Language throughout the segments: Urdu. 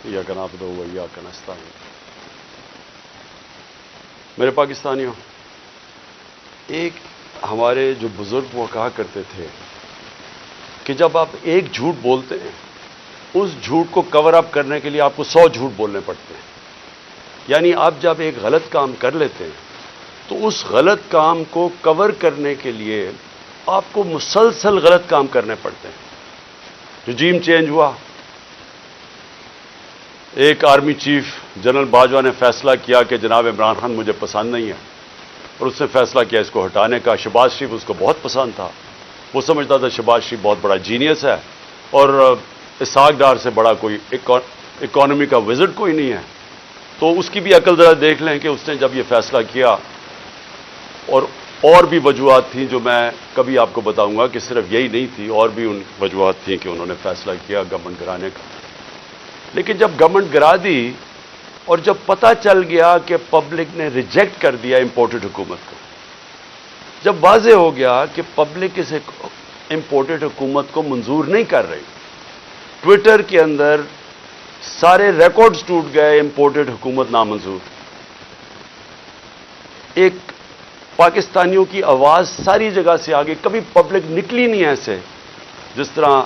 ایاک نعبد و ایاک نستعین۔ میرے پاکستانیوں، ایک ہمارے جو بزرگ وہ کہا کرتے تھے کہ جب آپ ایک جھوٹ بولتے ہیں اس جھوٹ کو کور اپ کرنے کے لیے آپ کو 100 جھوٹ بولنے پڑتے ہیں۔ یعنی آپ جب ایک غلط کام کر لیتے ہیں تو اس غلط کام کو کور کرنے کے لیے آپ کو مسلسل غلط کام کرنے پڑتے ہیں۔ رجیم چینج ہوا، ایک آرمی چیف جنرل باجوہ نے فیصلہ کیا کہ جناب عمران خان مجھے پسند نہیں ہے، اور اس نے فیصلہ کیا اس کو ہٹانے کا۔ شہباز شریف اس کو بہت پسند تھا، وہ سمجھتا تھا شہباز شریف بہت بڑا جینیس ہے اور اسحاق ڈار سے بڑا کوئی اکانومی کا وزٹ کوئی نہیں ہے۔ تو اس کی بھی عقل ذرا دیکھ لیں کہ اس نے جب یہ فیصلہ کیا، اور بھی وجوہات تھیں جو میں کبھی آپ کو بتاؤں گا کہ صرف یہی نہیں تھی، اور بھی ان وجوہات تھیں کہ انہوں نے فیصلہ کیا گورنمنٹ گرانے کا۔ لیکن جب گورنمنٹ گرا دی اور جب پتہ چل گیا کہ پبلک نے ریجیکٹ کر دیا امپورٹڈ حکومت کو، جب واضح ہو گیا کہ پبلک اس امپورٹڈ حکومت کو منظور نہیں کر رہی، ٹویٹر کے اندر سارے ریکارڈز ٹوٹ گئے، امپورٹڈ حکومت نامنظور۔ ایک پاکستانیوں کی آواز ساری جگہ سے آگے، کبھی پبلک نکلی نہیں ایسے جس طرح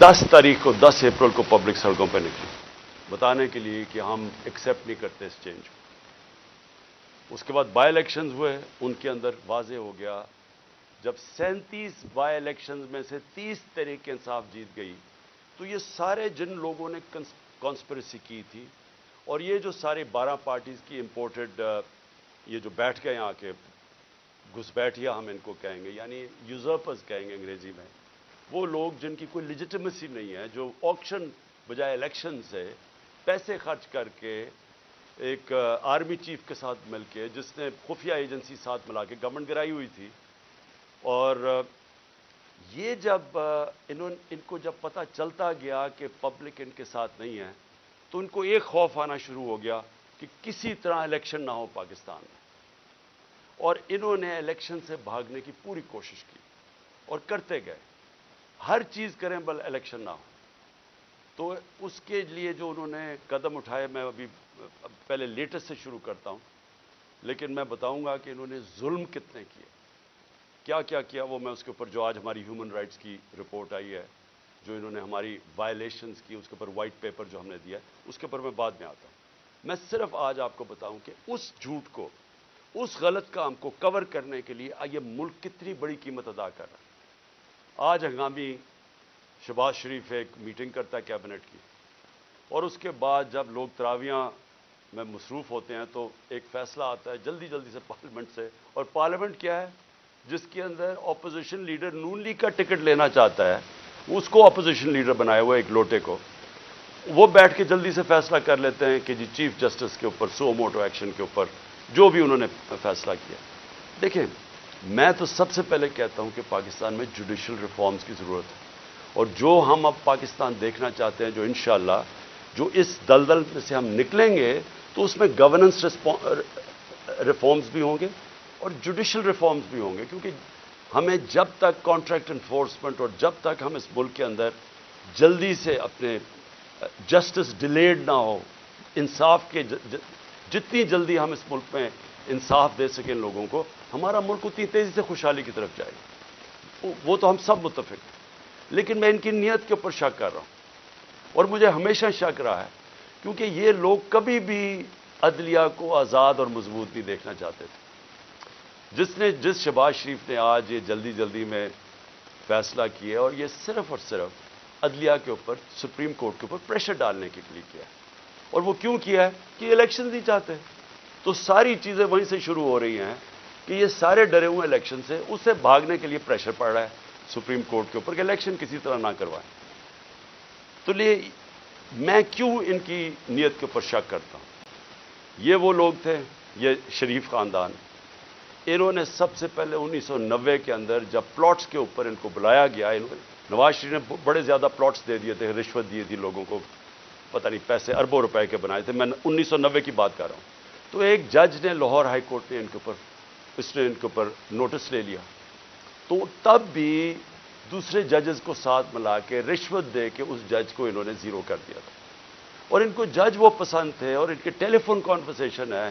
10 تاریخ کو 10 اپریل کو پبلک سڑکوں پہ نکلی بتانے کے لیے کہ ہم ایکسیپٹ نہیں کرتے اس چینج کو۔ اس کے بعد بائی الیکشنز ہوئے، ان کے اندر واضح ہو گیا، جب 37 بائی الیکشنز میں سے 30 تحریک انصاف جیت گئی تو یہ سارے جن لوگوں نے کانسپریسی کی تھی، اور یہ جو سارے 12 پارٹیز کی امپورٹڈ یہ جو بیٹھ گئے آ کے گھسپیٹھیا ہم ان کو کہیں گے، یعنی یوزرپرز کہیں گے انگریزی میں، وہ لوگ جن کی کوئی لیجیٹمیسی نہیں ہے، جو آکشن بجائے الیکشن سے پیسے خرچ کر کے ایک آرمی چیف کے ساتھ مل کے، جس نے خفیہ ایجنسی ساتھ ملا کے گورنمنٹ گرائی ہوئی تھی، اور یہ جب ان کو جب پتہ چلتا گیا کہ پبلک ان کے ساتھ نہیں ہے تو ان کو ایک خوف آنا شروع ہو گیا کہ کسی طرح الیکشن نہ ہو پاکستان میں، اور انہوں نے الیکشن سے بھاگنے کی پوری کوشش کی اور کرتے گئے، ہر چیز کریں بل الیکشن نہ ہو۔ تو اس کے لیے جو انہوں نے قدم اٹھائے، میں ابھی پہلے لیٹسٹ سے شروع کرتا ہوں، لیکن میں بتاؤں گا کہ انہوں نے ظلم کتنے کیے، کیا کیا کیا، وہ میں اس کے اوپر جو آج ہماری ہیومن رائٹس کی رپورٹ آئی ہے، جو انہوں نے ہماری وائلیشنز کی، اس کے اوپر وائٹ پیپر جو ہم نے دیا ہے، اس کے اوپر میں بعد میں آتا ہوں۔ میں صرف آج آپ کو بتاؤں کہ اس جھوٹ کو، اس غلط کام کو کور کرنے کے لیے یہ ملک کتنی بڑی قیمت ادا کر رہا ہے۔ آج ہنگامی شہباز شریف ایک میٹنگ کرتا ہے کیبنٹ کی، اور اس کے بعد جب لوگ تراویحاں میں مصروف ہوتے ہیں تو ایک فیصلہ آتا ہے جلدی جلدی سے پارلیمنٹ سے، اور پارلیمنٹ کیا ہے جس کے اندر اپوزیشن لیڈر نون لیگ کا ٹکٹ لینا چاہتا ہے، اس کو اپوزیشن لیڈر بنایا ہوا ایک لوٹے کو، وہ بیٹھ کے جلدی سے فیصلہ کر لیتے ہیں کہ جی چیف جسٹس کے اوپر سو موٹو ایکشن کے اوپر جو بھی انہوں نے فیصلہ کیا۔ دیکھیں، میں تو سب سے پہلے کہتا ہوں کہ پاکستان میں جوڈیشل ریفارمز کی ضرورت ہے، اور جو ہم اب پاکستان دیکھنا چاہتے ہیں، جو انشاءاللہ جو اس دلدل میں سے ہم نکلیں گے تو اس میں گورننس ریفارمز بھی ہوں گے اور جوڈیشل ریفارمز بھی ہوں گے، کیونکہ ہمیں جب تک کانٹریکٹ انفورسمنٹ اور جب تک ہم اس ملک کے اندر جلدی سے اپنے جسٹس ڈیلیڈ نہ ہو، انصاف کے جتنی جلدی ہم اس ملک میں انصاف دے سکیں لوگوں کو، ہمارا ملک اتنی تیزی سے خوشحالی کی طرف جائے گا، وہ تو ہم سب متفق ہیں۔ لیکن میں ان کی نیت کے اوپر شک کر رہا ہوں، اور مجھے ہمیشہ شک رہا ہے، کیونکہ یہ لوگ کبھی بھی عدلیہ کو آزاد اور مضبوط نہیں دیکھنا چاہتے تھے۔ جس شہباز شریف نے آج یہ جلدی جلدی میں فیصلہ کیا، اور یہ صرف اور صرف عدلیہ کے اوپر، سپریم کورٹ کے اوپر پریشر ڈالنے کے لیے کیا ہے، اور وہ کیوں کیا ہے کہ الیکشن نہیں چاہتے، تو ساری چیزیں وہیں سے شروع ہو رہی ہیں کہ یہ سارے ڈرے ہوئے الیکشن سے، اس سے بھاگنے کے لیے پریشر پڑ رہا ہے سپریم کورٹ کے اوپر کہ الیکشن کسی طرح نہ کروائیں۔ تو میں کیوں ان کی نیت کے اوپر شک کرتا ہوں؟ یہ وہ لوگ تھے، یہ شریف خاندان، انہوں نے سب سے پہلے 1990 کے اندر جب پلاٹس کے اوپر ان کو بلایا گیا، نواز شریف نے بڑے زیادہ پلاٹس دے دیے تھے، رشوت دی تھی لوگوں کو، پتہ نہیں پیسے اربوں روپے کے بنائے تھے، میں 1990 کی بات کر رہا ہوں۔ تو ایک جج نے لاہور ہائی کورٹ نے ان کے اوپر نوٹس لے لیا، تو تب بھی دوسرے ججز کو ساتھ ملا کے رشوت دے کے اس جج کو انہوں نے زیرو کر دیا تھا۔ اور ان کو جج وہ پسند تھے، اور ان کے ٹیلی فون کانورسیشن ہے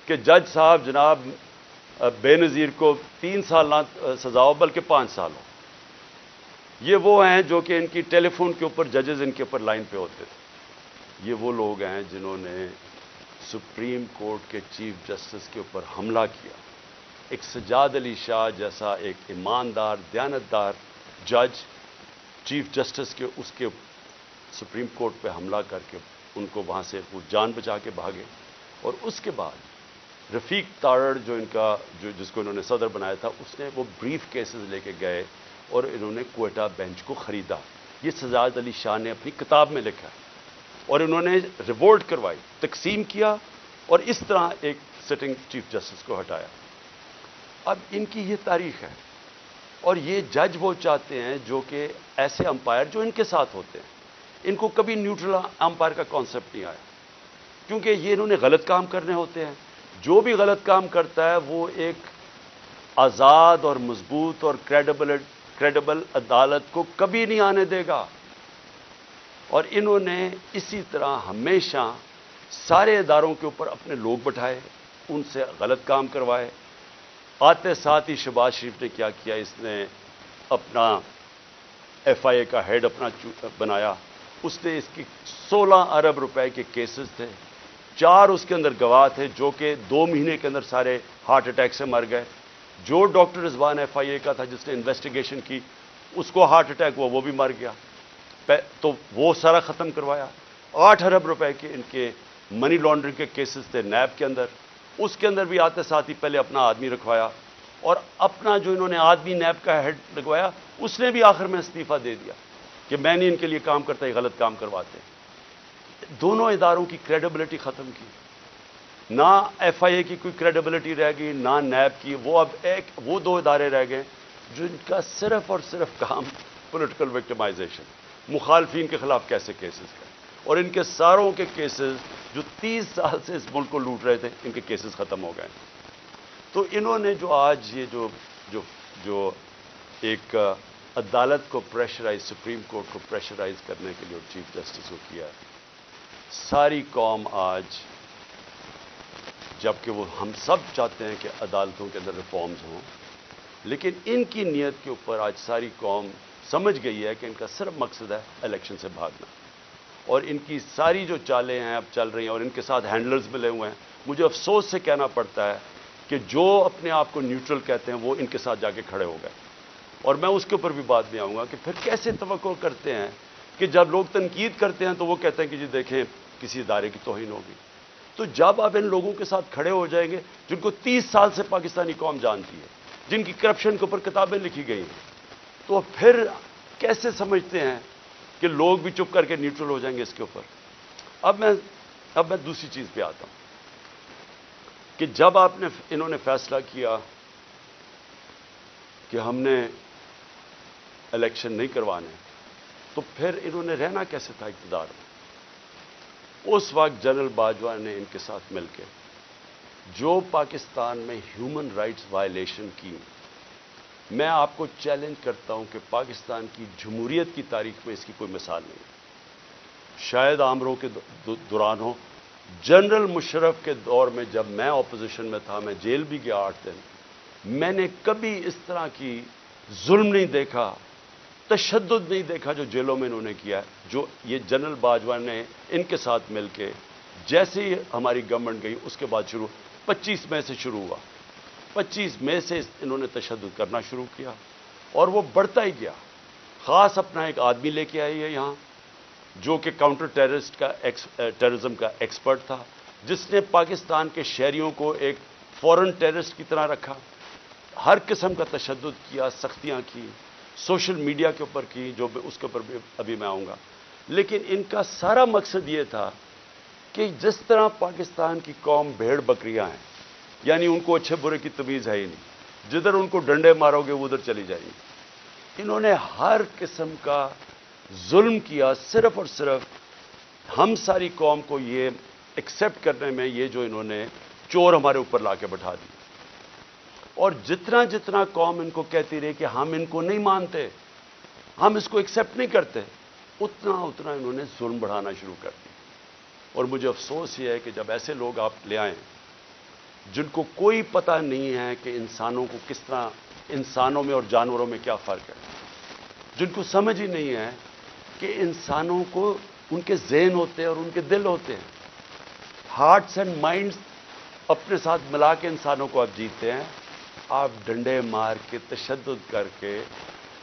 کہ جج صاحب جناب بے نظیر کو 3 سال نہ سزا ہو بلکہ 5 سال ہو. یہ وہ ہیں جو کہ ان کی ٹیلی فون کے اوپر ججز ان کے اوپر لائن پہ ہوتے تھے. یہ وہ لوگ ہیں جنہوں نے سپریم کورٹ کے چیف جسٹس کے اوپر حملہ کیا. ایک سجاد علی شاہ جیسا ایک ایماندار دیانتدار جج چیف جسٹس کے اس کے سپریم کورٹ پہ حملہ کر کے ان کو وہاں سے وہ جان بچا کے بھاگے. اور اس کے بعد رفیق تارڑ جو ان کا جس کو انہوں نے صدر بنایا تھا، اس نے وہ بریف کیسز لے کے گئے اور انہوں نے کوئٹہ بینچ کو خریدا. یہ سجاد علی شاہ نے اپنی کتاب میں لکھا ہے. اور انہوں نے ریوولٹ کروائی، تقسیم کیا، اور اس طرح ایک سٹنگ چیف جسٹس کو ہٹایا. اب ان کی یہ تاریخ ہے، اور یہ جج وہ چاہتے ہیں جو کہ ایسے امپائر جو ان کے ساتھ ہوتے ہیں. ان کو کبھی نیوٹرل امپائر کا کانسیپٹ نہیں آیا، کیونکہ یہ انہوں نے غلط کام کرنے ہوتے ہیں. جو بھی غلط کام کرتا ہے وہ ایک آزاد اور مضبوط اور کریڈیبل عدالت کو کبھی نہیں آنے دے گا. اور انہوں نے اسی طرح ہمیشہ سارے اداروں کے اوپر اپنے لوگ بٹھائے، ان سے غلط کام کروائے. آتے ساتھ ہی شہباز شریف نے کیا کیا، اس نے اپنا ایف آئی اے کا ہیڈ اپنا بنایا. اس نے اس کی 16 ارب روپے کے کیسز تھے، 4 اس کے اندر گواہ تھے جو کہ 2 مہینے کے اندر سارے ہارٹ اٹیک سے مر گئے. جو ڈاکٹر رضوان ایف آئی اے کا تھا جس نے انویسٹیگیشن کی، اس کو ہارٹ اٹیک ہوا، وہ بھی مر گیا. تو وہ سارا ختم کروایا. 8 ارب روپے کے ان کے منی لانڈرنگ کے کیسز تھے نیب کے اندر، اس کے اندر بھی آتے ساتھ ہی پہلے اپنا آدمی رکھوایا. اور اپنا جو انہوں نے آدمی نیب کا ہیڈ لگوایا، اس نے بھی آخر میں استعفیٰ دے دیا کہ میں نہیں ان کے لیے کام کرتا، یہ غلط کام کرواتے. دونوں اداروں کی کریڈیبلٹی ختم کی. نہ ایف آئی اے کی کوئی کریڈیبلٹی رہ گئی، نہ نیب کی. وہ 2 ادارے رہ گئے جن کا صرف اور صرف کام پولیٹیکل وکٹمائزیشن، مخالفین کے خلاف کیسے کیسز کریں. اور ان کے ساروں کے کیسز جو 30 سال سے اس ملک کو لوٹ رہے تھے، ان کے کیسز ختم ہو گئے. تو انہوں نے جو آج یہ جو ایک عدالت کو پریشرائز، سپریم کورٹ کو پریشرائز کرنے کے لیے اور چیف جسٹس کو کیا ہے، ساری قوم آج، جبکہ وہ ہم سب چاہتے ہیں کہ عدالتوں کے اندر ریفارمز ہوں، لیکن ان کی نیت کے اوپر آج ساری قوم سمجھ گئی ہے کہ ان کا صرف مقصد ہے الیکشن سے بھاگنا. اور ان کی ساری جو چالیں ہیں اب چل رہی ہیں، اور ان کے ساتھ ہینڈلرز ملے ہوئے ہیں. مجھے افسوس سے کہنا پڑتا ہے کہ جو اپنے آپ کو نیوٹرل کہتے ہیں وہ ان کے ساتھ جا کے کھڑے ہو گئے. اور میں اس کے اوپر بھی بات میں آؤں گا کہ پھر کیسے توقع کرتے ہیں کہ جب لوگ تنقید کرتے ہیں تو وہ کہتے ہیں کہ جی دیکھیں کسی ادارے کی توہین ہوگی. تو جب آپ ان لوگوں کے ساتھ کھڑے ہو جائیں گے جن کو 30 سال سے پاکستانی قوم جانتی ہے، جن کی کرپشن کے اوپر کتابیں لکھی گئی ہیں، تو پھر کیسے سمجھتے ہیں کہ لوگ بھی چپ کر کے نیوٹرل ہو جائیں گے اس کے اوپر. اب میں دوسری چیز پہ آتا ہوں کہ جب انہوں نے فیصلہ کیا کہ ہم نے الیکشن نہیں کروانے، تو پھر انہوں نے رہنا کیسے تھا اقتدار میں. اس وقت جنرل باجوہ نے ان کے ساتھ مل کے جو پاکستان میں ہیومن رائٹس وائلیشن کی، میں آپ کو چیلنج کرتا ہوں کہ پاکستان کی جمہوریت کی تاریخ میں اس کی کوئی مثال نہیں. شاید عامروں کے دوران ہو، جنرل مشرف کے دور میں جب میں اپوزیشن میں تھا، میں جیل بھی گیا 8 دن، میں نے کبھی اس طرح کی ظلم نہیں دیکھا، تشدد نہیں دیکھا جو جیلوں میں انہوں نے کیا ہے. جو یہ جنرل باجوہ نے ان کے ساتھ مل کے، جیسے ہی ہماری گورنمنٹ گئی اس کے بعد 25 مئی سے شروع ہوا. 25 مئی سے انہوں نے تشدد کرنا شروع کیا اور وہ بڑھتا ہی گیا. خاص اپنا ایک آدمی لے کے آئی ہے یہاں جو کہ کاؤنٹر ٹیررزم کا ایکسپرٹ تھا، جس نے پاکستان کے شہریوں کو ایک فورن ٹیررسٹ کی طرح رکھا، ہر قسم کا تشدد کیا، سختیاں کی، سوشل میڈیا کے اوپر کی، جو اس کے اوپر ابھی میں آؤں گا. لیکن ان کا سارا مقصد یہ تھا کہ جس طرح پاکستان کی قوم بھیڑ بکریاں ہیں، یعنی ان کو اچھے برے کی تمیز ہے ہی نہیں، جدھر ان کو ڈنڈے مارو گے وہ ادھر چلی جائیں گی. انہوں نے ہر قسم کا ظلم کیا، صرف اور صرف ہم ساری قوم کو یہ ایکسیپٹ کرنے میں. یہ جو انہوں نے چور ہمارے اوپر لا کے بٹھا دی، اور جتنا جتنا قوم ان کو کہتی رہی کہ ہم ان کو نہیں مانتے، ہم اس کو ایکسیپٹ نہیں کرتے، اتنا اتنا انہوں نے ظلم بڑھانا شروع کر دیا. اور مجھے افسوس یہ ہے کہ جب ایسے لوگ آپ لے آئیں جن کو کوئی پتہ نہیں ہے کہ انسانوں کو کس طرح، انسانوں میں اور جانوروں میں کیا فرق ہے، جن کو سمجھ ہی نہیں ہے کہ انسانوں کو ان کے ذہن ہوتے ہیں اور ان کے دل ہوتے ہیں، ہارٹس اینڈ مائنڈز اپنے ساتھ ملا کے انسانوں کو آپ جیتے ہیں، آپ ڈنڈے مار کے تشدد کر کے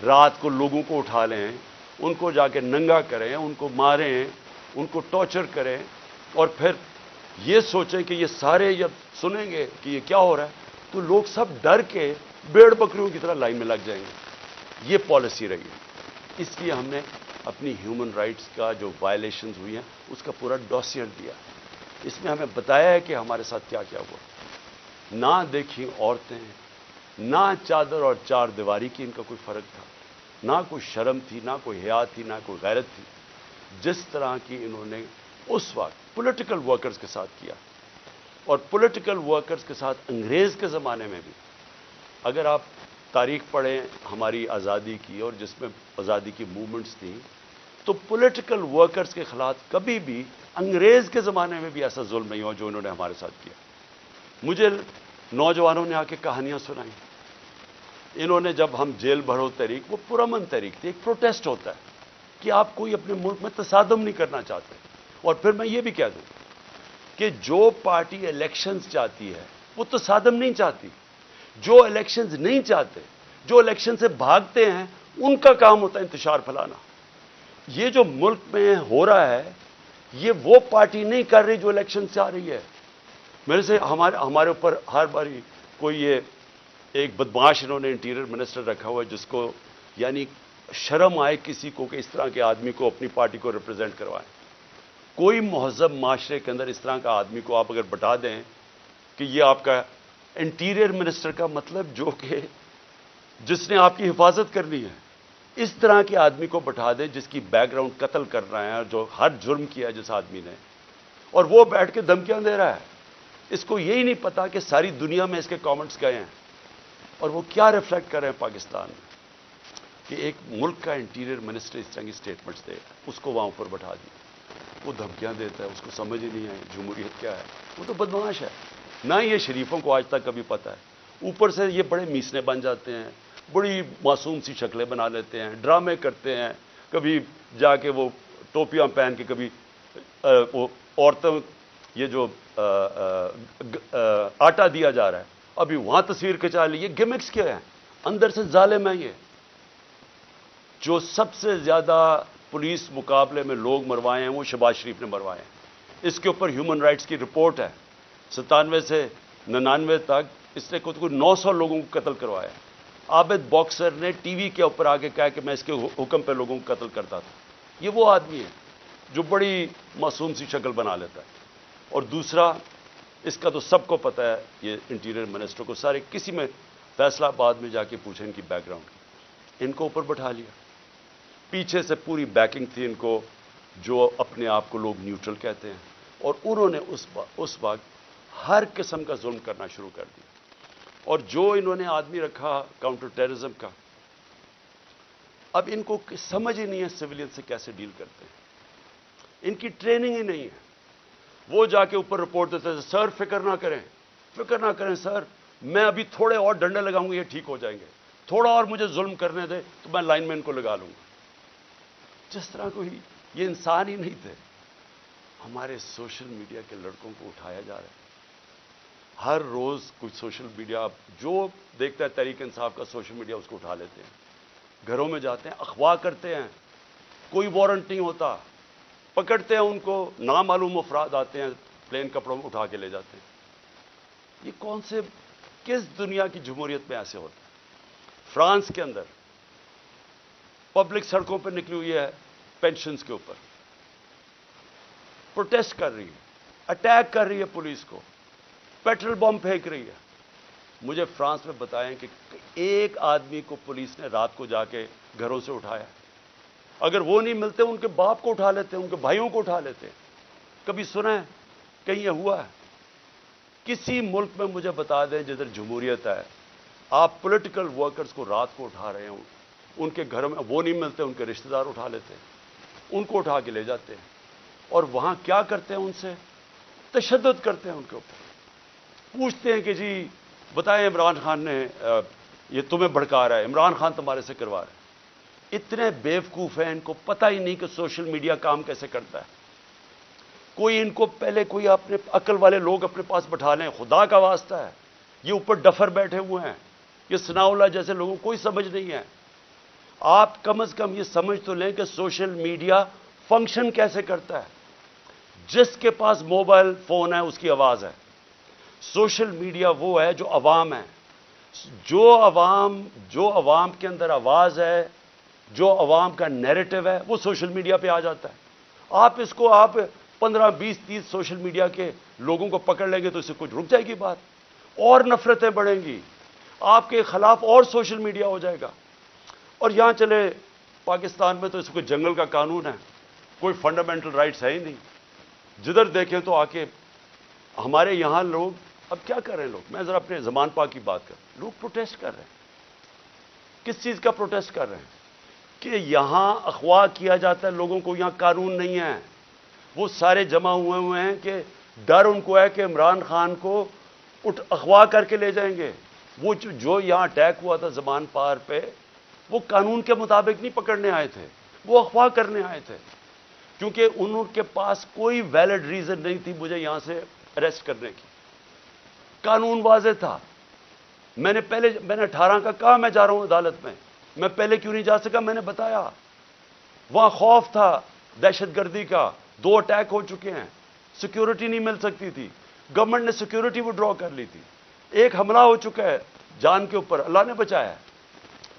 رات کو لوگوں کو اٹھا لیں، ان کو جا کے ننگا کریں، ان کو ماریں، ان کو ٹارچر کریں، اور پھر یہ سوچیں کہ یہ سارے جب سنیں گے کہ یہ کیا ہو رہا ہے تو لوگ سب ڈر کے بھیڑ بکریوں کی طرح لائن میں لگ جائیں گے۔ یہ پالیسی رہی ہے۔ اس لیے ہم نے اپنی ہیومن رائٹس کا جو وائلیشنز ہوئی ہیں اس کا پورا ڈوسیئر دیا، اس میں ہمیں بتایا ہے کہ ہمارے ساتھ کیا کیا ہوا۔ نہ دیکھی عورتیں، نہ چادر اور چار دیواری کی ان کا کوئی فرق تھا، نہ کوئی شرم تھی، نہ کوئی حیا تھی، نہ کوئی غیرت تھی، جس طرح کی انہوں نے اس وقت پولیٹیکل ورکرز کے ساتھ کیا، اور پولیٹیکل ورکرز کے ساتھ انگریز کے زمانے میں بھی۔ اگر آپ تاریخ پڑھیں ہماری آزادی کی اور جس میں آزادی کی موومنٹس تھیں، تو پولیٹیکل ورکرز کے خلاف کبھی بھی انگریز کے زمانے میں بھی ایسا ظلم نہیں ہوا جو انہوں نے ہمارے ساتھ کیا۔ مجھے نوجوانوں نے آ کے کہانیاں سنائیں، انہوں نے جب ہم جیل بھرو تحریک، وہ پرامن تحریک تھی، ایک پروٹیسٹ ہوتا ہے کہ آپ کوئی اپنے ملک میں تصادم نہیں کرنا چاہتے۔ اور پھر میں یہ بھی کہہ دوں کہ جو پارٹی الیکشنز چاہتی ہے وہ تصادم نہیں چاہتی، جو الیکشنز نہیں چاہتے، جو الیکشن سے بھاگتے ہیں، ان کا کام ہوتا ہے انتشار پھیلانا۔ یہ جو ملک میں ہو رہا ہے یہ وہ پارٹی نہیں کر رہی جو الیکشن سے آ رہی ہے۔ میرے سے ہمارے اوپر ہر باری کوئی یہ ایک بدماش انہوں نے انٹیریئر منسٹر رکھا ہوا ہے جس کو یعنی شرم آئے کسی کو کہ اس طرح کے آدمی کو اپنی پارٹی کو ریپرزینٹ کروائیں۔ کوئی مہذب معاشرے کے اندر اس طرح کا آدمی کو آپ اگر بتا دیں کہ یہ آپ کا انٹیریئر منسٹر کا مطلب جو کہ جس نے آپ کی حفاظت کرنی ہے، اس طرح کے آدمی کو بٹھا دیں جس کی بیک گراؤنڈ قتل کر رہے ہیں، جو ہر جرم کیا جس آدمی نے، اور وہ بیٹھ کے دھمکیاں دے رہا ہے۔ اس کو یہی نہیں پتا کہ ساری دنیا میں اس کے کامنٹس گئے ہیں اور وہ کیا ریفلیکٹ کر رہے ہیں پاکستان میں، کہ ایک ملک کا انٹیریئر منسٹر اس طرح کی سٹیٹمنٹس دے، اس کو وہاں اوپر بٹھا دی، وہ دھمکیاں دیتا ہے، اس کو سمجھ ہی نہیں ہے جمہوریت کیا ہے، وہ تو بدمعاش ہے۔ نہ یہ شریفوں کو آج تک کبھی پتہ ہے، اوپر سے یہ بڑے میسنے بن جاتے ہیں، بڑی معصوم سی شکلیں بنا لیتے ہیں، ڈرامے کرتے ہیں، کبھی جا کے وہ ٹوپیاں پہن کے، کبھی وہ عورتوں یہ جو آٹا دیا جا رہا ہے ابھی وہاں تصویر کھچا لی، یہ گمکس کیا ہیں، اندر سے ظالم ہے یہ۔ جو سب سے زیادہ پولیس مقابلے میں لوگ مروائے ہیں وہ شہباز شریف نے مروائے ہیں۔ اس کے اوپر ہیومن رائٹس کی رپورٹ ہے، 97 سے 99 تک اس نے کوئی 900 لوگوں کو قتل کروایا۔ عابد باکسر نے ٹی وی کے اوپر آ کے کہا کہ میں اس کے حکم پہ لوگوں کو قتل کرتا تھا۔ یہ وہ آدمی ہے جو بڑی معصوم سی شکل بنا لیتا ہے۔ اور دوسرا، اس کا تو سب کو پتہ ہے، یہ انٹیریئر منسٹر کو سارے، کسی میں فیصلہ آباد میں جا کے پوچھیں ان کی بیک گراؤنڈ کی، ان کو اوپر بٹھا لیا، پیچھے سے پوری بیکنگ تھی ان کو، جو اپنے آپ کو لوگ نیوٹرل کہتے ہیں، اور انہوں نے اس وقت ہر قسم کا ظلم کرنا شروع کر دیا۔ اور جو انہوں نے آدمی رکھا کاؤنٹر ٹیررزم کا، اب ان کو سمجھ ہی نہیں ہے سویلین سے کیسے ڈیل کرتے ہیں، ان کی ٹریننگ ہی نہیں ہے۔ وہ جا کے اوپر رپورٹ دیتے تھے، سر فکر نہ کریں سر، میں ابھی تھوڑے اور ڈنڈے لگاؤں گا یہ ٹھیک ہو جائیں گے، تھوڑا اور مجھے ظلم کرنے دے تو میں لائن مین کو لگا لوں گا۔ جس طرح کوئی یہ انسان ہی نہیں تھے۔ ہمارے سوشل میڈیا کے لڑکوں کو اٹھایا جا رہا ہے، ہر روز کچھ سوشل میڈیا، جو دیکھتا ہے تحریک انصاف کا سوشل میڈیا اس کو اٹھا لیتے ہیں، گھروں میں جاتے ہیں، اغوا کرتے ہیں، کوئی وارنٹ نہیں ہوتا، پکڑتے ہیں ان کو، نامعلوم افراد آتے ہیں پلین کپڑوں میں اٹھا کے لے جاتے ہیں۔ یہ کس دنیا کی جمہوریت میں ایسے ہوتا ہے؟ فرانس کے اندر پبلک سڑکوں پہ نکلی ہوئی ہے پینشنز کے اوپر، پروٹیسٹ کر رہی ہے، اٹیک کر رہی ہے پولیس کو، پیٹرول بم پھینک رہی ہے۔ مجھے فرانس میں بتائیں کہ ایک آدمی کو پولیس نے رات کو جا کے گھروں سے اٹھایا، اگر وہ نہیں ملتے ان کے باپ کو اٹھا لیتے، ان کے بھائیوں کو اٹھا لیتے۔ کبھی سنا ہے کہیں یہ ہوا ہے؟ کسی ملک میں مجھے بتا دیں جدھر جمہوریت ہے، آپ پولیٹیکل ورکرز کو رات کو اٹھا رہے ہوں، ان کے گھروں میں وہ نہیں ملتے، ان کے رشتہ دار اٹھا لیتے ہیں، ان کو اٹھا کے لے جاتے ہیں۔ اور وہاں کیا کرتے ہیں؟ ان سے تشدد کرتے ہیں، ان کے اوپر پوچھتے ہیں کہ جی بتائیں عمران خان نے یہ تمہیں بھڑکا رہا ہے، عمران خان تمہارے سے کروا رہا ہے۔ اتنے بیوقوف ہیں، ان کو پتہ ہی نہیں کہ سوشل میڈیا کام کیسے کرتا ہے۔ کوئی ان کو پہلے کوئی اپنے عقل والے لوگ اپنے پاس بٹھا لیں، خدا کا واسطہ ہے۔ یہ اوپر ڈفر بیٹھے ہوئے ہیں، یہ ثناء اللہ جیسے لوگوں کو کوئی سمجھ نہیں ہے۔ آپ کم از کم یہ سمجھ تو لیں کہ سوشل میڈیا فنکشن کیسے کرتا ہے۔ جس کے پاس موبائل فون ہے اس کی آواز ہے۔ سوشل میڈیا وہ ہے جو عوام ہے، جو عوام کے اندر آواز ہے، جو عوام کا نیریٹو ہے، وہ سوشل میڈیا پہ آ جاتا ہے۔ آپ اس کو 15 20 30 سوشل میڈیا کے لوگوں کو پکڑ لیں گے تو اس سے کچھ رک جائے گی بات، اور نفرتیں بڑھیں گی، آپ کے خلاف اور سوشل میڈیا ہو جائے گا۔ اور یہاں چلے پاکستان میں تو اس کو جنگل کا قانون ہے، کوئی فنڈامنٹل رائٹس ہے ہی نہیں۔ جدھر دیکھیں تو آ کے ہمارے یہاں لوگ اب کیا کر رہے ہیں؟ لوگ، میں ذرا اپنے زمان پاک کی بات کروں، لوگ پروٹیسٹ کر رہے ہیں۔ کس چیز کا پروٹیسٹ کر رہے ہیں؟ کہ یہاں اغوا کیا جاتا ہے لوگوں کو، یہاں قانون نہیں ہے۔ وہ سارے جمع ہوئے ہیں کہ ڈر ان کو ہے کہ عمران خان کو اغوا کر کے لے جائیں گے۔ وہ جو یہاں اٹیک ہوا تھا زمان پار پہ، وہ قانون کے مطابق نہیں پکڑنے آئے تھے، وہ اغوا کرنے آئے تھے، کیونکہ ان کے پاس کوئی ویلڈ ریزن نہیں تھی مجھے یہاں سے اریسٹ کرنے کی۔ قانون واضح تھا۔ میں نے 18 کا کہا میں جا رہا ہوں عدالت میں پہلے کیوں نہیں جا سکا؟ میں نے بتایا وہاں خوف تھا دہشت گردی کا، 2 اٹیک ہو چکے ہیں، سیکیورٹی نہیں مل سکتی تھی، گورنمنٹ نے سیکیورٹی وڈرا کر لی تھی، ایک حملہ ہو چکا ہے جان کے اوپر، اللہ نے بچایا ہے۔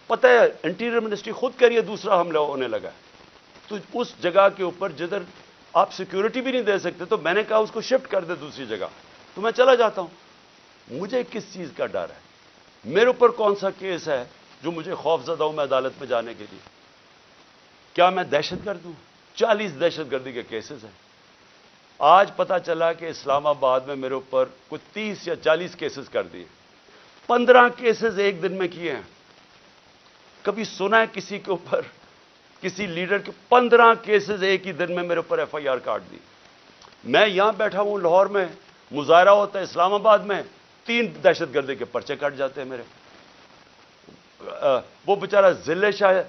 پتہ ہے انٹیریئر منسٹری خود کہہ رہی ہے دوسرا حملہ ہونے لگا ہے۔ تو اس جگہ کے اوپر جدھر آپ سیکیورٹی بھی نہیں دے سکتے، تو میں نے کہا اس کو شفٹ کر دے دوسری جگہ، تو میں چلا جاتا ہوں۔ مجھے کس چیز کا ڈر ہے؟ میرے اوپر کون سا کیس ہے جو مجھے خوف زدہ ہوں میں عدالت میں جانے کے لیے؟ کیا میں دہشت گرد ہوں؟ 40 دہشت گردی کے کیسز ہیں۔ آج پتا چلا کہ اسلام آباد میں میرے اوپر کچھ 30 یا 40 کیسز کر دیے، 15 کیسز ایک دن میں کیے ہیں۔ کبھی سنا ہے کسی کے اوپر، کسی لیڈر کے 15 کیسز ایک ہی دن میں میرے اوپر FIR کاٹ دی؟ میں یہاں بیٹھا ہوں لاہور میں، مظاہرہ ہوتا ہے اسلام آباد میں، 3 دہشت گردی کے پرچے کٹ جاتے ہیں میرے۔ وہ بیچارہ ذلِ شاہ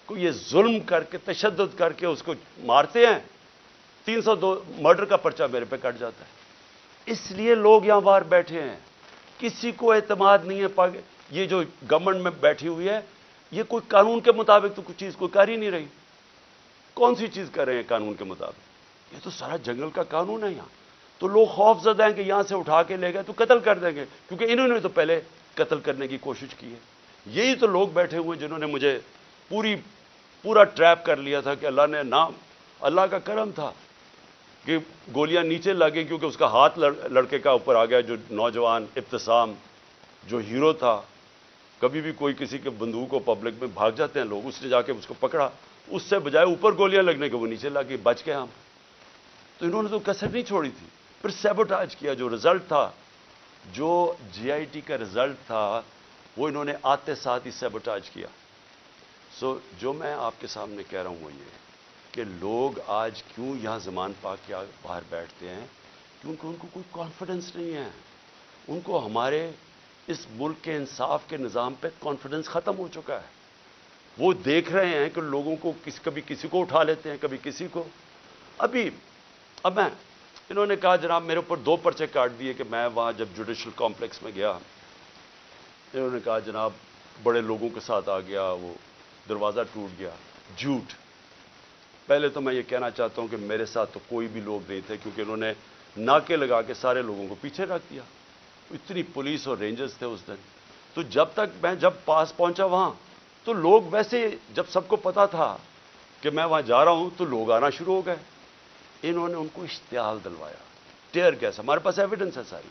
کو یہ ظلم کر کے، تشدد کر کے اس کو مارتے ہیں، 302 مرڈر کا پرچہ میرے پہ کٹ جاتا ہے۔ اس لیے لوگ یہاں باہر بیٹھے ہیں، کسی کو اعتماد نہیں ہے۔ یہ جو گورنمنٹ میں بیٹھی ہوئی ہے، یہ کوئی قانون کے مطابق تو کچھ چیز کوئی کر ہی نہیں رہی۔ کون سی چیز کر رہے ہیں قانون کے مطابق؟ یہ تو سارا جنگل کا قانون ہے یہاں۔ تو لوگ خوف زدہ ہیں کہ یہاں سے اٹھا کے لے گئے تو قتل کر دیں گے، کیونکہ انہوں نے تو پہلے قتل کرنے کی کوشش کی ہے۔ یہی تو لوگ بیٹھے ہوئے جنہوں نے مجھے پورا ٹریپ کر لیا تھا کہ اللہ کا کرم تھا کہ گولیاں نیچے لگیں، کیونکہ اس کا ہاتھ لڑکے کا اوپر آ گیا، جو نوجوان ابتسام جو ہیرو تھا۔ کبھی بھی کوئی کسی کے بندوق کو پبلک میں بھاگ جاتے ہیں لوگ، اس نے جا کے اس کو پکڑا، اس سے بجائے اوپر گولیاں لگنے کے وہ نیچے لگی، بچ گئے ہم۔ تو انہوں نے تو کسر نہیں چھوڑی تھی۔ پھر سیبوٹاج کیا، جو رزلٹ تھا، جو GIT کا رزلٹ تھا، وہ انہوں نے آتے ساتھ ہی سیبوٹاج کیا۔ جو میں آپ کے سامنے کہہ رہا ہوں وہ یہ کہ لوگ آج کیوں یہاں زمان پاک کے باہر بیٹھتے ہیں؟ کیونکہ ان کو کوئی کانفیڈنس نہیں ہے، ان کو ہمارے اس ملک کے انصاف کے نظام پہ کانفیڈنس ختم ہو چکا ہے۔ وہ دیکھ رہے ہیں کہ لوگوں کو کبھی کسی کو اٹھا لیتے ہیں، کبھی کسی کو۔ اب انہوں نے کہا جناب میرے اوپر 2 پرچے کاٹ دیے کہ میں وہاں جب جوڈیشل کمپلیکس میں گیا، انہوں نے کہا جناب بڑے لوگوں کے ساتھ آ گیا، وہ دروازہ ٹوٹ گیا۔ جھوٹ۔ پہلے تو میں یہ کہنا چاہتا ہوں کہ میرے ساتھ تو کوئی بھی لوگ نہیں تھے، کیونکہ انہوں نے ناکے لگا کے سارے لوگوں کو پیچھے رکھ دیا، اتنی پولیس اور رینجرز تھے اس دن۔ تو جب پاس پہنچا وہاں، تو لوگ ویسے جب سب کو پتا تھا کہ میں وہاں جا رہا ہوں تو لوگ آنا شروع ہو گئے۔ انہوں نے ان کو اشتعال دلوایا، ٹیئر گیس، ہمارے پاس ایویڈنس ہے ساری،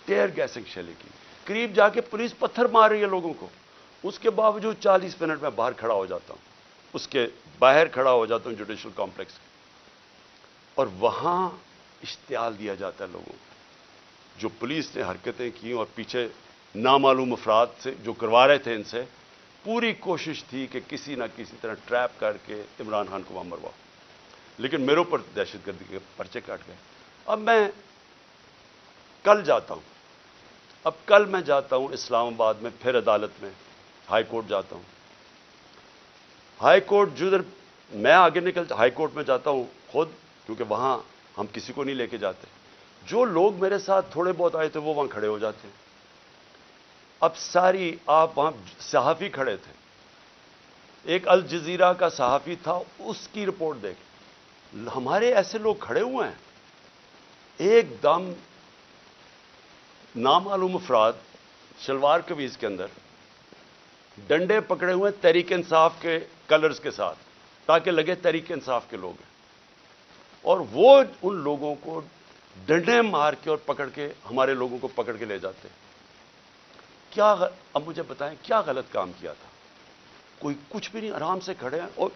ٹیئر گیسنگ شیلے کی، قریب جا کے پولیس پتھر مار رہی ہے لوگوں کو۔ اس کے باوجود 40 منٹ میں باہر کھڑا ہو جاتا ہوں، اس کے باہر کھڑا ہو جاتا ہوں جوڈیشل کمپلیکس، اور وہاں اشتعال دیا جاتا ہے لوگوں کو۔ جو پولیس نے حرکتیں کی اور پیچھے نامعلوم افراد سے جو کروا رہے تھے، ان سے پوری کوشش تھی کہ کسی نہ کسی طرح ٹریپ کر کے عمران خان کو وہاں مرواؤ۔ لیکن میرے اوپر دہشت گردی کے پرچے کاٹ گئے. اب میں کل جاتا ہوں، کل میں جاتا ہوں اسلام آباد میں، پھر عدالت میں ہائی کورٹ جاتا ہوں. ہائی کورٹ جدھر میں آگے ہائی کورٹ میں جاتا ہوں خود، کیونکہ وہاں ہم کسی کو نہیں لے کے جاتے. جو لوگ میرے ساتھ تھوڑے بہت آئے تھے وہ وہاں کھڑے ہو جاتے ہیں. اب آپ وہاں صحافی کھڑے تھے، ایک الجزیرہ کا صحافی تھا، اس کی رپورٹ دیکھ. ہمارے ایسے لوگ کھڑے ہوئے ہیں، ایک دم نامعلوم افراد شلوار قمیض کے اندر ڈنڈے پکڑے ہوئے تحریک انصاف کے کلرز کے ساتھ، تاکہ لگے تحریک انصاف کے لوگ ہیں. اور وہ ان لوگوں کو ڈنڈے مار کے اور پکڑ کے ہمارے لوگوں کو پکڑ کے لے جاتے. اب مجھے بتائیں کیا غلط کام کیا تھا؟ کوئی کچھ بھی نہیں، آرام سے کھڑے ہیں. اور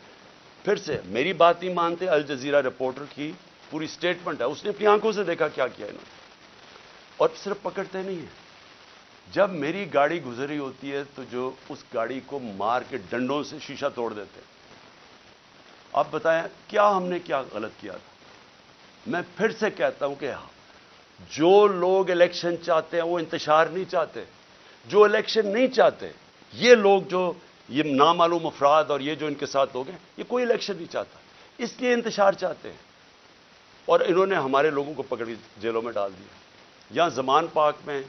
پھر سے میری بات نہیں مانتے. الجزیرہ رپورٹر کی پوری سٹیٹمنٹ ہے، اس نے اپنی آنکھوں سے دیکھا کیا کیا انہوں نے. اور صرف پکڑتے نہیں ہیں، جب میری گاڑی گزری ہوتی ہے تو جو اس گاڑی کو مار کے ڈنڈوں سے شیشہ توڑ دیتے. آپ بتائیں کیا ہم نے کیا غلط کیا تھا؟ میں پھر سے کہتا ہوں کہ جو لوگ الیکشن چاہتے ہیں وہ انتشار نہیں چاہتے. جو الیکشن نہیں چاہتے، یہ لوگ جو یہ نامعلوم افراد اور یہ جو ان کے ساتھ لوگ ہیں، یہ کوئی الیکشن نہیں چاہتا، اس لیے انتشار چاہتے ہیں. اور انہوں نے ہمارے لوگوں کو پکڑ جیلوں میں ڈال دیا. یہاں زمان پاک میں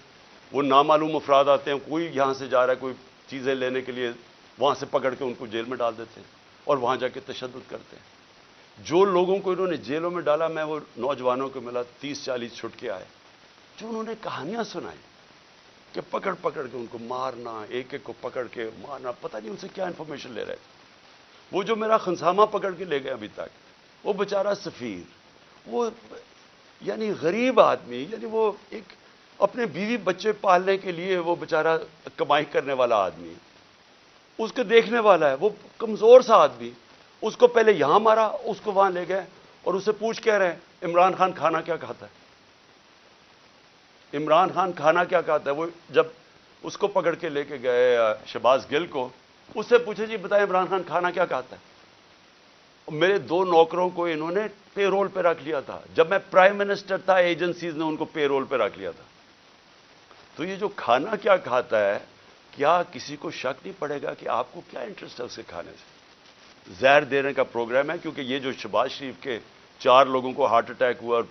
وہ نامعلوم افراد آتے ہیں، کوئی یہاں سے جا رہا ہے کوئی چیزیں لینے کے لیے، وہاں سے پکڑ کے ان کو جیل میں ڈال دیتے ہیں اور وہاں جا کے تشدد کرتے ہیں. جو لوگوں کو انہوں نے جیلوں میں ڈالا، میں وہ نوجوانوں کو ملا 30-40 چھٹ کے آئے، جو انہوں نے کہانیاں سنائی کہ پکڑ پکڑ کے ان کو مارنا، ایک ایک کو پکڑ کے مارنا، پتہ نہیں ان سے کیا انفارمیشن لے رہے تھے. وہ جو میرا خنسامہ پکڑ کے لے گئے ابھی تک، وہ بیچارہ سفیر، وہ یعنی غریب آدمی، یعنی وہ ایک اپنے بیوی بچے پالنے کے لیے وہ بیچارہ کمائی کرنے والا آدمی، اس کو دیکھنے والا ہے، وہ کمزور سا آدمی. اس کو پہلے یہاں مارا، اس کو وہاں لے گئے اور اسے پوچھ کہہ رہے ہیں عمران خان کھانا کیا کھاتا ہے؟ عمران خان کھانا کیا کھاتا ہے؟ وہ جب اس کو پکڑ کے لے کے گئے شہباز گل کو، اس سے پوچھے جی بتائیں عمران خان کھانا کیا کھاتا ہے؟ میرے 2 نوکروں کو انہوں نے پے رول پہ رکھ لیا تھا. جب میں پرائم منسٹر تھا، ایجنسیز نے ان کو پے رول پہ رکھ لیا تھا. تو یہ جو کھانا کیا کھاتا ہے، کیا کسی کو شک نہیں پڑے گا کہ آپ کو کیا انٹرسٹ ہے اسے کھانے سے؟ زہر دینے کا پروگرام ہے. کیونکہ یہ جو شہباز شریف کے 4 لوگوں کو ہارٹ اٹیک ہوا،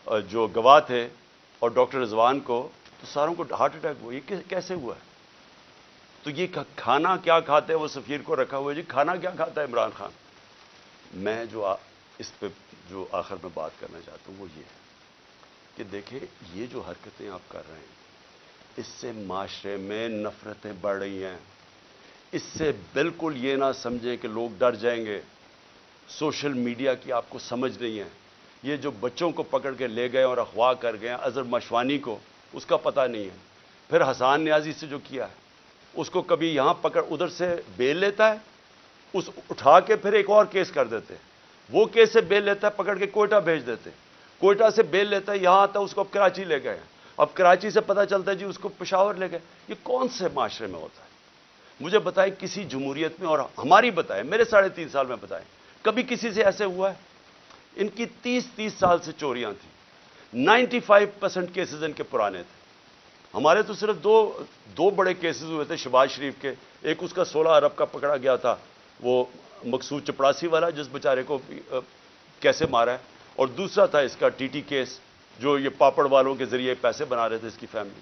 اور جو گواہ تھے، اور ڈاکٹر رضوان کو، تو ساروں کو ہارٹ اٹیک ہوا. یہ کیسے ہوا ہے؟ تو یہ کھانا کیا کھاتے ہیں، وہ سفیر کو رکھا ہوا ہے جی کھانا کیا کھاتا ہے عمران خان. میں جو اس پہ جو آخر میں بات کرنا چاہتا ہوں وہ یہ ہے کہ دیکھیں یہ جو حرکتیں آپ کر رہے ہیں، اس سے معاشرے میں نفرتیں بڑھ رہی ہیں. اس سے بالکل یہ نہ سمجھیں کہ لوگ ڈر جائیں گے. سوشل میڈیا کی آپ کو سمجھ نہیں ہے. یہ جو بچوں کو پکڑ کے لے گئے اور اغوا کر گئے اظہر مشوانی کو، اس کا پتہ نہیں ہے. پھر حسان نیازی سے جو کیا ہے، اس کو کبھی یہاں پکڑ، ادھر سے بیل لیتا ہے، اس اٹھا کے پھر ایک اور کیس کر دیتے ہیں. وہ کیس سے بیل لیتا ہے، پکڑ کے کوئٹہ بھیج دیتے. کوئٹہ سے بیل لیتا ہے، یہاں آتا ہے، اس کو اب کراچی لے گئے. اب کراچی سے پتہ چلتا ہے جی اس کو پشاور لے گئے. یہ کون سے معاشرے میں ہوتا ہے؟ مجھے بتائیں کسی جمہوریت میں، اور ہماری بتائیں، میرے 3.5 سال میں بتائیں کبھی کسی سے ایسے ہوا ہے؟ ان کی 30 سال سے چوریاں تھیں. 95% کیسز ان کے پرانے تھے. ہمارے تو صرف دو بڑے کیسز ہوئے تھے شہباز شریف کے. ایک اس کا 16 ارب کا پکڑا گیا تھا، وہ مقصود چپڑاسی والا، جس بیچارے کو کیسے مارا ہے. اور دوسرا تھا اس کا ٹی کیس، جو یہ پاپڑ والوں کے ذریعے پیسے بنا رہے تھے اس کی فیملی.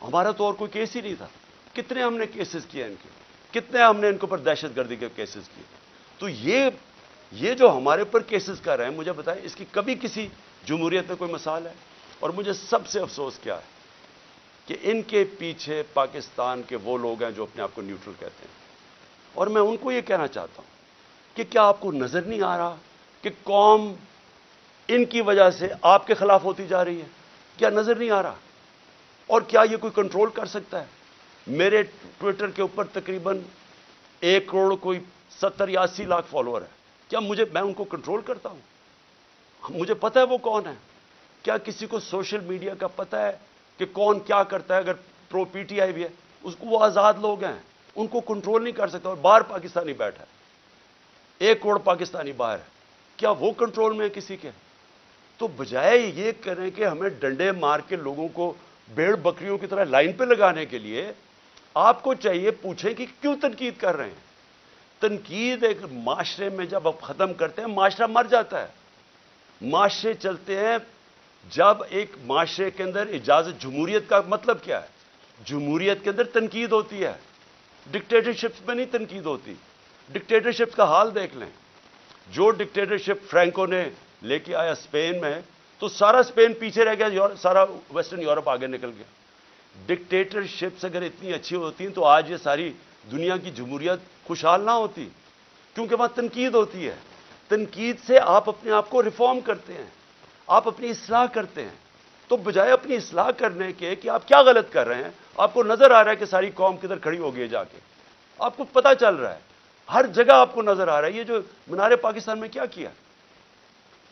ہمارا تو اور کوئی کیس ہی نہیں تھا. کتنے ہم نے کیسز کیے ان کے، کتنے ہم نے ان کے اوپر دہشت گردی کے کیسز کیے. تو یہ جو ہمارے اوپر کیسز کر رہے ہیں، مجھے بتائیں اس کی کبھی کسی جمہوریت میں کوئی مثال ہے؟ اور مجھے سب سے افسوس کیا ہے کہ ان کے پیچھے پاکستان کے وہ لوگ ہیں جو اپنے آپ کو نیوٹرل کہتے ہیں. اور میں ان کو یہ کہنا چاہتا ہوں کہ کیا آپ کو نظر نہیں آ رہا کہ قوم ان کی وجہ سے آپ کے خلاف ہوتی جا رہی ہے؟ کیا نظر نہیں آ رہا؟ اور کیا یہ کوئی کنٹرول کر سکتا ہے؟ میرے ٹویٹر کے اوپر تقریباً 1 کروڑ کوئی 70 یا 80 لاکھ فالوور ہے. کیا میں ان کو کنٹرول کرتا ہوں؟ مجھے پتہ ہے وہ کون ہے. کیا کسی کو سوشل میڈیا کا پتہ ہے کہ کون کیا کرتا ہے؟ اگر پرو پی ٹی آئی بھی ہے، اس کو وہ آزاد لوگ ہیں، ان کو کنٹرول نہیں کر سکتا. اور باہر پاکستانی بیٹھا ہے، 1 کروڑ پاکستانی باہر ہے. کیا وہ کنٹرول میں ہے کسی کے؟ تو بجائے یہ کریں کہ ہمیں ڈنڈے مار کے لوگوں کو بھیڑ بکریوں کی طرح لائن پہ لگانے کے لیے آپ کو چاہیے پوچھیں کہ کیوں تنقید کر رہے ہیں. تنقید ایک معاشرے میں جب آپ ختم کرتے ہیں معاشرہ مر جاتا ہے. معاشرے چلتے ہیں جب ایک معاشرے کے اندر اجازت. جمہوریت کا مطلب کیا ہے؟ جمہوریت کے اندر تنقید ہوتی ہے, ڈکٹیٹرشپ میں نہیں تنقید ہوتی. ڈکٹیٹرشپ کا حال دیکھ لیں. جو ڈکٹیٹرشپ فرینکو نے لے کے آیا اسپین میں, تو سارا اسپین پیچھے رہ گیا, سارا ویسٹرن یورپ آگے نکل گیا. ڈکٹیٹرشپس اگر اتنی اچھی ہوتی تو آج یہ ساری دنیا کی جمہوریت خوشحال نہ ہوتی, کیونکہ وہاں تنقید ہوتی ہے. تنقید سے آپ اپنے آپ کو ریفارم کرتے ہیں, آپ اپنی اصلاح کرتے ہیں. تو بجائے اپنی اصلاح کرنے کے کہ آپ کیا غلط کر رہے ہیں, آپ کو نظر آ رہا ہے کہ ساری قوم کدھر کھڑی ہو گئی جا کے, آپ کو پتہ چل رہا ہے, ہر جگہ آپ کو نظر آ رہا ہے. یہ جو مینار پاکستان میں کیا کیا,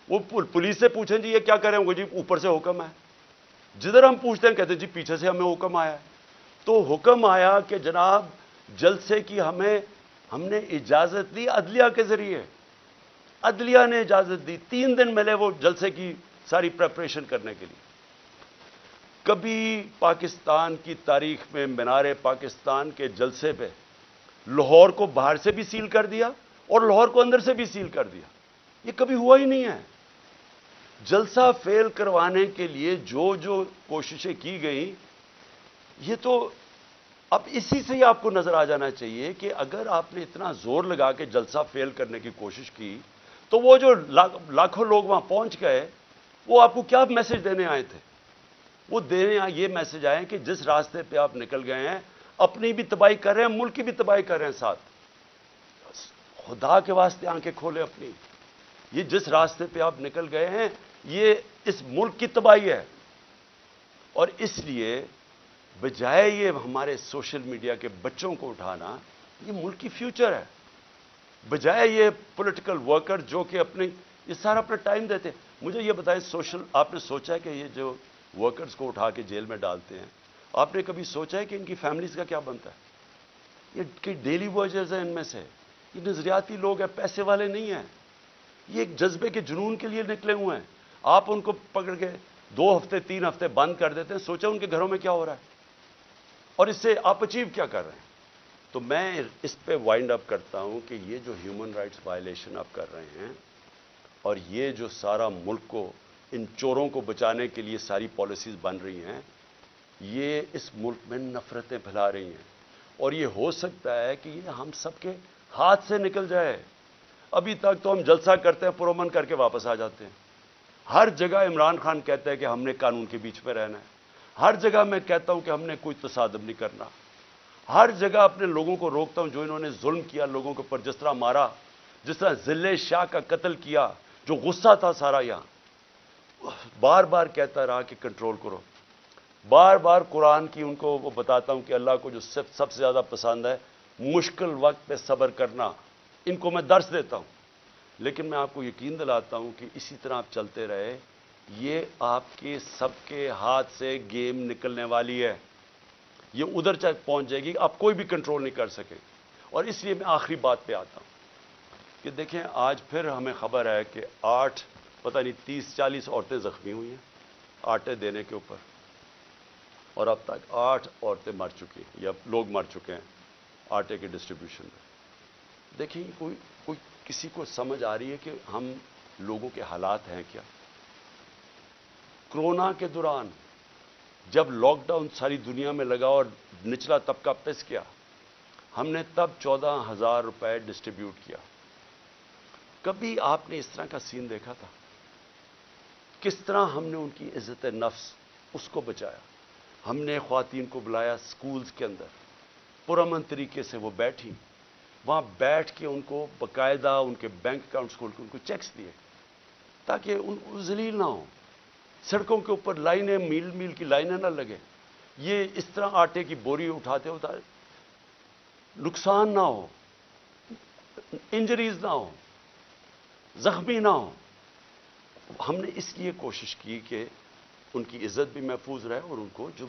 وہ پولیس سے پوچھیں جی یہ کیا کریں گے, جی اوپر سے حکم ہے. جدھر ہم پوچھتے ہیں کہتے ہیں جی پیچھے سے ہمیں حکم آیا ہے. تو حکم آیا کہ جناب جلسے کی ہم نے اجازت دی عدلیہ کے ذریعے, عدلیہ نے اجازت دی. 3 دن ملے وہ جلسے کی ساری پریپریشن کرنے کے لیے. کبھی پاکستان کی تاریخ میں مینار پاکستان کے جلسے پہ لاہور کو باہر سے بھی سیل کر دیا اور لاہور کو اندر سے بھی سیل کر دیا. یہ کبھی ہوا ہی نہیں ہے. جلسہ فیل کروانے کے لیے جو کوششیں کی گئیں, یہ تو اب اسی سے ہی آپ کو نظر آ جانا چاہیے کہ اگر آپ نے اتنا زور لگا کے جلسہ فیل کرنے کی کوشش کی تو وہ جو لاکھوں لوگ وہاں پہنچ گئے وہ آپ کو کیا میسج دینے آئے تھے؟ وہ دینے یہ میسج آئے کہ جس راستے پہ آپ نکل گئے ہیں اپنی بھی تباہی کر رہے ہیں, ملک کی بھی تباہی کر رہے ہیں ساتھ. خدا کے واسطے آنکھیں کھولیں اپنی. یہ جس راستے پہ آپ نکل گئے ہیں یہ اس ملک کی تباہی ہے. اور اس لیے بجائے یہ ہمارے سوشل میڈیا کے بچوں کو اٹھانا, یہ ملک کی فیوچر ہے. بجائے یہ پولیٹیکل ورکر جو کہ یہ سارا اپنا ٹائم دیتے ہیں. مجھے یہ بتائیں آپ نے سوچا ہے کہ یہ جو ورکرز کو اٹھا کے جیل میں ڈالتے ہیں, آپ نے کبھی سوچا ہے کہ ان کی فیملیز کا کیا بنتا ہے؟ یہ کہ ڈیلی ورکرز ہیں ان میں سے, یہ نظریاتی لوگ ہیں, پیسے والے نہیں ہیں. یہ ایک جذبے کے جنون کے لیے نکلے ہوئے ہیں. آپ ان کو پکڑ کے 2 ہفتے 3 ہفتے بند کر دیتے ہیں. سوچا ان کے گھروں میں کیا ہو رہا ہے اور اس سے آپ اچیو کیا کر رہے ہیں. تو میں اس پہ وائنڈ اپ کرتا ہوں کہ یہ جو ہیومن رائٹس وائلیشن آپ کر رہے ہیں اور یہ جو سارا ملک کو ان چوروں کو بچانے کے لیے ساری پالیسیز بن رہی ہیں, یہ اس ملک میں نفرتیں پھیلا رہی ہیں. اور یہ ہو سکتا ہے کہ یہ ہم سب کے ہاتھ سے نکل جائے. ابھی تک تو ہم جلسہ کرتے ہیں, پرامن کر کے واپس آ جاتے ہیں. ہر جگہ عمران خان کہتا ہے کہ ہم نے قانون کے بیچ میں رہنا ہے. ہر جگہ میں کہتا ہوں کہ ہم نے کوئی تصادم نہیں کرنا. ہر جگہ اپنے لوگوں کو روکتا ہوں جو انہوں نے ظلم کیا لوگوں کے اوپر, جس طرح مارا, جس طرح ذلِ شاہ کا قتل کیا, جو غصہ تھا سارا یہاں. بار بار کہتا رہا کہ کنٹرول کرو. بار بار قرآن کی ان کو وہ بتاتا ہوں کہ اللہ کو جو سب سے زیادہ پسند ہے مشکل وقت پہ صبر کرنا, ان کو میں درس دیتا ہوں. لیکن میں آپ کو یقین دلاتا ہوں کہ اسی طرح آپ چلتے رہے, یہ آپ کے سب کے ہاتھ سے گیم نکلنے والی ہے. یہ ادھر تک پہنچ جائے گی, آپ کوئی بھی کنٹرول نہیں کر سکے. اور اس لیے میں آخری بات پہ آتا ہوں کہ دیکھیں آج پھر ہمیں خبر ہے کہ 30-40 عورتیں زخمی ہوئی ہیں آٹے دینے کے اوپر, اور اب تک 8 عورتیں مر چکی ہیں یا لوگ مر چکے ہیں آٹے کے ڈسٹریبیوشن میں. دیکھیں کوئی کسی کو سمجھ آ رہی ہے کہ ہم لوگوں کے حالات ہیں کیا؟ کرونا کے دوران جب لاک ڈاؤن ساری دنیا میں لگا اور نچلا طبقہ پس گیا, ہم نے تب 14,000 روپے ڈسٹریبیوٹ کیا. کبھی آپ نے اس طرح کا سین دیکھا تھا؟ کس طرح ہم نے ان کی عزت نفس اس کو بچایا. ہم نے خواتین کو بلایا سکولز کے اندر, پرامن طریقے سے وہ بیٹھی, وہاں بیٹھ کے ان کو باقاعدہ ان کے بینک اکاؤنٹس کھول کے ان کو چیکس دیے تاکہ ان ذلیل نہ ہوں. سڑکوں کے اوپر لائنیں میل میل کی لائنیں نہ لگیں. یہ اس طرح آٹے کی بوری اٹھاتے نقصان نہ ہو, انجریز نہ ہو, زخمی نہ ہو. ہم نے اس لیے کوشش کی کہ ان کی عزت بھی محفوظ رہے اور ان کو جو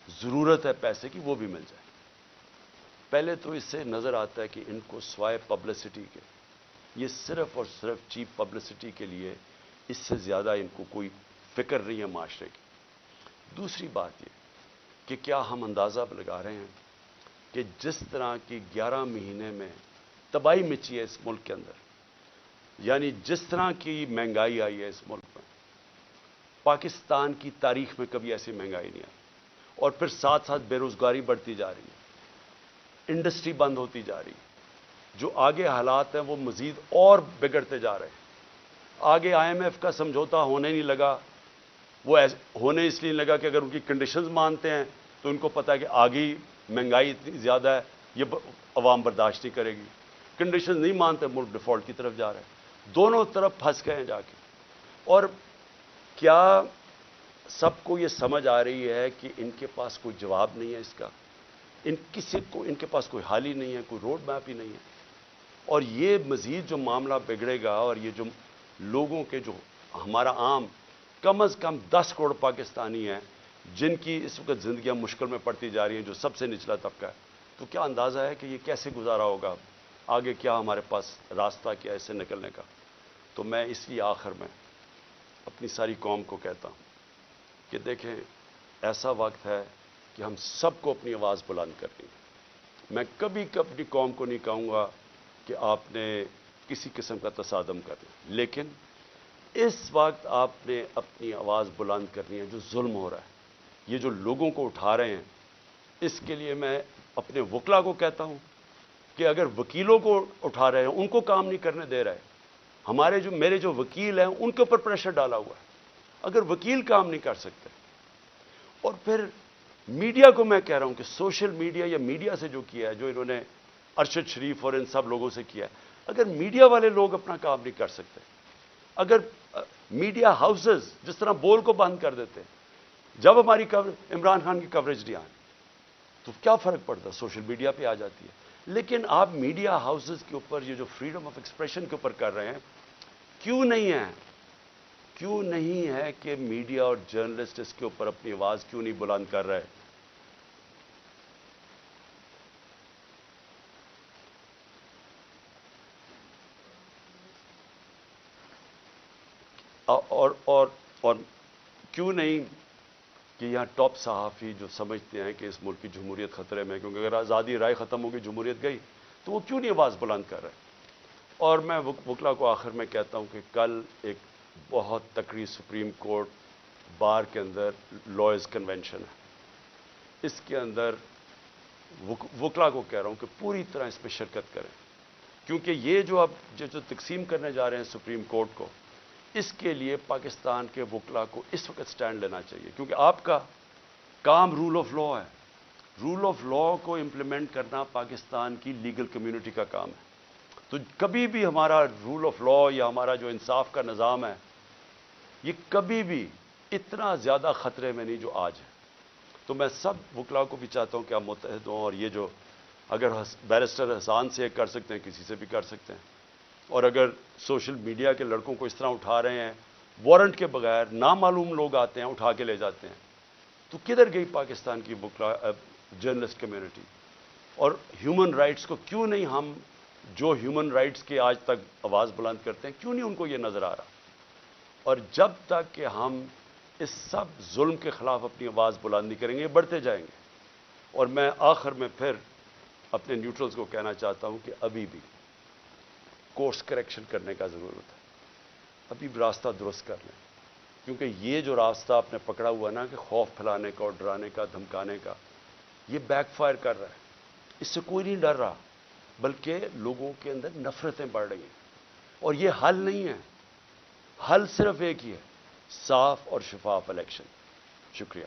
ضرورت ہے پیسے کی وہ بھی مل جائے. پہلے تو اس سے نظر آتا ہے کہ ان کو سوائے پبلسٹی کے یہ صرف اور صرف چیپ پبلسٹی کے لیے، اس سے زیادہ ان کو کوئی فکر نہیں ہے معاشرے کی۔ دوسری بات یہ کہ کیا ہم اندازہ لگا رہے ہیں کہ جس طرح کی 11 مہینے میں تباہی مچی ہے اس ملک کے اندر، یعنی جس طرح کی مہنگائی آئی ہے اس ملک میں، پاکستان کی تاریخ میں کبھی ایسی مہنگائی نہیں آئی، اور پھر ساتھ ساتھ بے روزگاری بڑھتی جا رہی ہے، انڈسٹری بند ہوتی جا رہی ہے، جو آگے حالات ہیں وہ مزید اور بگڑتے جا رہے ہیں۔ آگے IMF کا سمجھوتا ہونے نہیں لگا، وہ ہونے اس لیے لگا کہ اگر ان کی کنڈیشنز مانتے ہیں تو ان کو پتا ہے کہ آگے مہنگائی اتنی زیادہ ہے، یہ عوام برداشت نہیں کرے گی۔ کنڈیشنز نہیں مانتے، ملک ڈیفالٹ کی طرف جا رہے ہیں، دونوں طرف پھنس گئے ہیں جا کے۔ اور کیا سب کو یہ سمجھ آ رہی ہے کہ ان کے پاس کوئی جواب نہیں ہے اس کا، ان کے پاس کوئی حل ہی نہیں ہے، کوئی روڈ میپ ہی نہیں ہے؟ اور یہ مزید جو معاملہ بگڑے گا، اور یہ جو لوگوں کے جو ہمارا عام کم از کم 10 کروڑ پاکستانی ہیں جن کی اس وقت زندگیاں مشکل میں پڑتی جا رہی ہیں، جو سب سے نچلا طبقہ ہے، تو کیا اندازہ ہے کہ یہ کیسے گزارا ہوگا؟ آگے کیا ہمارے پاس راستہ کیا ہے اس سے نکلنے کا؟ تو میں اس لیے آخر میں اپنی ساری قوم کو کہتا ہوں کہ دیکھیں، ایسا وقت ہے کہ ہم سب کو اپنی آواز بلند کرنی ہے۔ میں کبھی اپنی قوم کو نہیں کہوں گا کہ آپ نے کسی قسم کا تصادم کرنا، لیکن اس وقت آپ نے اپنی آواز بلند کرنی ہے۔ جو ظلم ہو رہا ہے، یہ جو لوگوں کو اٹھا رہے ہیں، اس کے لیے میں اپنے وکلا کو کہتا ہوں کہ اگر وکیلوں کو اٹھا رہے ہیں، ان کو کام نہیں کرنے دے رہے، میرے جو وکیل ہیں ان کے اوپر پریشر ڈالا ہوا ہے، اگر وکیل کام نہیں کر سکتے، اور پھر میڈیا کو میں کہہ رہا ہوں کہ سوشل میڈیا یا میڈیا سے جو کیا ہے، جو انہوں نے ارشد شریف اور ان سب لوگوں سے کیا ہے، اگر میڈیا والے لوگ اپنا کام نہیں کر سکتے، اگر میڈیا ہاؤسز جس طرح بول کو بند کر دیتے، جب ہماری عمران خان کی کوریج نہیں آئی تو کیا فرق پڑتا؟ سوشل میڈیا پہ آ جاتی ہے۔ لیکن آپ میڈیا ہاؤسز کے اوپر یہ جو فریڈم آف ایکسپریشن کے اوپر کر رہے ہیں، کیوں نہیں ہے کہ میڈیا اور جرنلسٹ اس کے اوپر اپنی آواز کیوں نہیں بلند کر رہے؟ اور کیوں نہیں کہ یہاں ٹاپ صحافی جو سمجھتے ہیں کہ اس ملک کی جمہوریت خطرے میں، کیونکہ اگر آزادی رائے ختم ہوگی، جمہوریت گئی، تو وہ کیوں نہیں آواز بلند کر رہے؟ اور میں وکلا کو آخر میں کہتا ہوں کہ کل ایک بہت تکڑی سپریم کورٹ بار کے اندر لائرز کنونشن ہے، اس کے اندر وکلا کو کہہ رہا ہوں کہ پوری طرح اس میں شرکت کریں، کیونکہ یہ جو اب جو تقسیم کرنے جا رہے ہیں سپریم کورٹ کو، اس کے لیے پاکستان کے وکلا کو اس وقت سٹینڈ لینا چاہیے، کیونکہ آپ کا کام رول آف لا ہے۔ رول آف لا کو امپلیمنٹ کرنا پاکستان کی لیگل کمیونٹی کا کام ہے۔ تو کبھی بھی ہمارا رول آف لا یا ہمارا جو انصاف کا نظام ہے، یہ کبھی بھی اتنا زیادہ خطرے میں نہیں جو آج ہے۔ تو میں سب وکلا کو بھی چاہتا ہوں کہ آپ متحد ہوں، اور یہ جو اگر بیرسٹر حسان سے کر سکتے ہیں، کسی سے بھی کر سکتے ہیں، اور اگر سوشل میڈیا کے لڑکوں کو اس طرح اٹھا رہے ہیں، وارنٹ کے بغیر نامعلوم لوگ آتے ہیں اٹھا کے لے جاتے ہیں، تو کدھر گئی پاکستان کی وکلا جرنلسٹ کمیونٹی؟ اور ہیومن رائٹس کو کیوں نہیں ہم جو ہیومن رائٹس کے آج تک آواز بلند کرتے ہیں، کیوں نہیں ان کو یہ نظر آ رہا؟ اور جب تک کہ ہم اس سب ظلم کے خلاف اپنی آواز بلند نہیں کریں گے، یہ بڑھتے جائیں گے۔ اور میں آخر میں پھر اپنے نیوٹرلز کو کہنا چاہتا ہوں کہ ابھی بھی کورس کریکشن کرنے کا ضرورت ہے، ابھی بھی راستہ درست کر لیں، کیونکہ یہ جو راستہ آپ نے پکڑا ہوا نا کہ خوف پھیلانے کا اور ڈرانے کا، دھمکانے کا، یہ بیک فائر کر رہا ہے۔ اس سے کوئی نہیں ڈر رہا، بلکہ لوگوں کے اندر نفرتیں بڑھ رہی ہیں، اور یہ حل نہیں ہے۔ حل صرف ایک ہی ہے، صاف اور شفاف الیکشن۔ شکریہ۔